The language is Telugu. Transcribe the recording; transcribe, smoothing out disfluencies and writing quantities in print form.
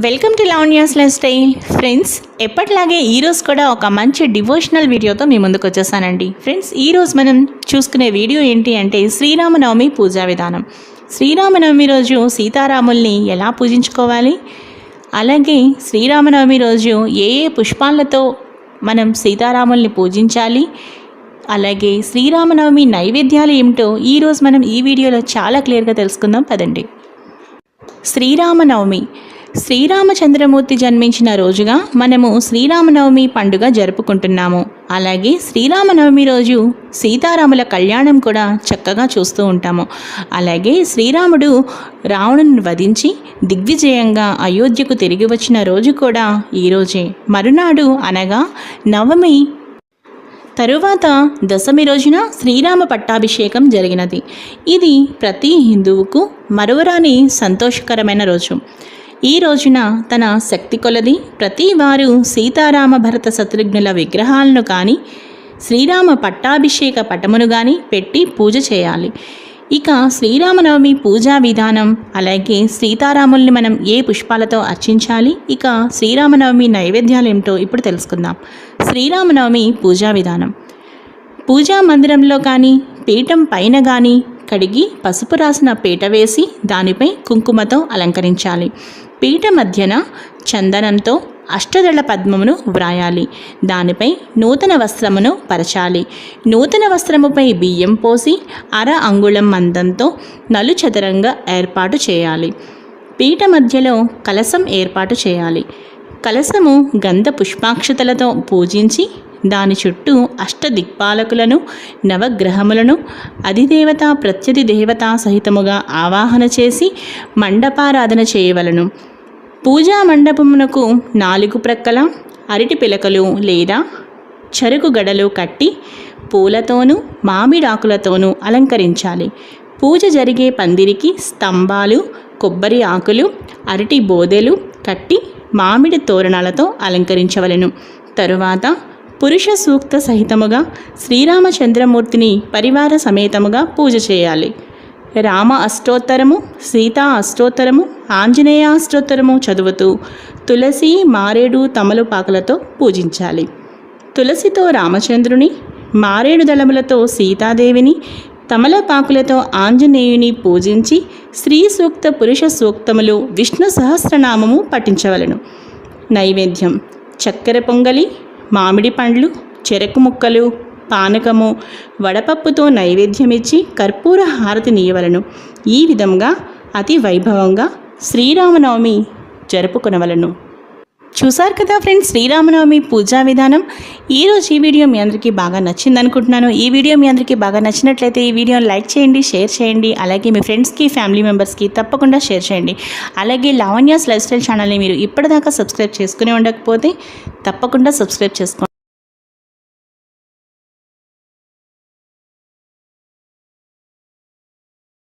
Welcome to Lavanya's life style. Friends, ఎప్పటిలాగే ఈరోజు కూడా ఒక మంచి డివోషనల్ వీడియోతో మీ ముందుకు వచ్చేసానండి. ఫ్రెండ్స్, ఈరోజు మనం చూసుకునే వీడియో ఏంటి అంటే శ్రీరామనవమి పూజా విధానం. శ్రీరామనవమి రోజు సీతారాముల్ని ఎలా పూజించుకోవాలి, అలాగే శ్రీరామనవమి రోజు ఏ పుష్పాలతో మనం సీతారాముల్ని పూజించాలి, అలాగే శ్రీరామనవమి నైవేద్యాలు ఏమిటో ఈరోజు మనం ఈ వీడియోలో చాలా క్లియర్గా తెలుసుకుందాం. పదండి. శ్రీరామనవమి శ్రీరామచంద్రమూర్తి జన్మించిన రోజుగా మనము శ్రీరామనవమి పండుగ జరుపుకుంటున్నాము. అలాగే శ్రీరామనవమి రోజు సీతారాముల కళ్యాణం కూడా చక్కగా చూస్తూ ఉంటాము. అలాగే శ్రీరాముడు రావణుని వధించి దిగ్విజయంగా అయోధ్యకు తిరిగి వచ్చిన రోజు కూడా ఈరోజే. మరునాడు అనగా నవమి తరువాత దశమి రోజున శ్రీరామ పట్టాభిషేకం జరిగినది. ఇది ప్రతి హిందువుకు మరువరాని సంతోషకరమైన రోజు. ఈ రోజున తన శక్తి కొలది ప్రతి వారు సీతారామ భరత శత్రుఘ్నుల విగ్రహాలను కానీ శ్రీరామ పట్టాభిషేక పటమును కానీ పెట్టి పూజ చేయాలి. ఇక శ్రీరామనవమి పూజా విధానం, అలాగే సీతారాముల్ని మనం ఏ పుష్పాలతో అర్చించాలి, ఇక శ్రీరామనవమి నైవేద్యాలు ఏమిటో ఇప్పుడు తెలుసుకుందాం. శ్రీరామనవమి పూజా విధానం. పూజా మందిరంలో కానీ పీఠం పైన కానీ కడిగి పసుపు రాసిన పీట వేసి దానిపై కుంకుమతో అలంకరించాలి. పీట మధ్యన చందనంతో అష్టదళ పద్మమును వ్రాయాలి. దానిపై నూతన వస్త్రమును పరచాలి. నూతన వస్త్రముపై బియ్యం పోసి అర అంగుళం మందంతో నలుచదరంగా ఏర్పాటు చేయాలి. పీట మధ్యలో కలశం ఏర్పాటు చేయాలి. కలశము గంధ పుష్పాక్షతలతో పూజించి దాని చుట్టూ అష్టదిక్పాలకులను, నవగ్రహములను, అధిదేవత ప్రత్యధి దేవత సహితముగా ఆవాహన చేసి మండపారాధన చేయవలను. పూజా మండపమునకు 4 ప్రక్కల అరటి పిలకలు లేదా చెరుకు గడలు కట్టి పూలతోనూ మామిడాకులతోనూ అలంకరించాలి. పూజ జరిగే పందిరికి స్తంభాలు, కొబ్బరి ఆకులు, అరటి బోదెలు కట్టి మామిడి తోరణాలతో అలంకరించవలను. తరువాత పురుష సూక్త సహితముగా శ్రీరామచంద్రమూర్తిని పరివార సమేతముగా పూజ చేయాలి. రామ అష్టోత్తరము, సీతా అష్టోత్తరము, ఆంజనేయ అష్టోత్తరము చదువుతూ తులసి, మారేడు, తమలపాకులతో పూజించాలి. తులసితో రామచంద్రుని, మారేడు దళములతో సీతాదేవిని, తమలపాకులతో ఆంజనేయుని పూజించి స్త్రీ సూక్త, పురుష సూక్తములు, విష్ణు సహస్రనామము పఠించవలను. నైవేద్యం: చక్కెర పొంగలి, మామిడి పండ్లు, చెరకు ముక్కలు, పానకము, వడపప్పుతో నైవేద్యమిచ్చి కర్పూర హారతి నీయవలను. ఈ విధంగా అతి వైభవంగా శ్రీరామనవమి జరుపుకొనవలను. చూసారు కదా ఫ్రెండ్స్, శ్రీరామనవమి పూజా విధానం. ఈరోజు ఈ వీడియో మీ అందరికీ బాగా నచ్చింది అనుకుంటున్నాను. ఈ వీడియో మీ అందరికీ బాగా నచ్చినట్లయితే ఈ వీడియోని లైక్ చేయండి, షేర్ చేయండి. అలాగే మీ ఫ్రెండ్స్కి, ఫ్యామిలీ మెంబర్స్కి తప్పకుండా షేర్ చేయండి. అలాగే లావణ్యాస్ లైఫ్ స్టైల్ ఛానల్ని మీరు ఇప్పటిదాకా సబ్స్క్రైబ్ చేసుకుని ఉండకపోతే తప్పకుండా సబ్స్క్రైబ్ చేసుకోండి.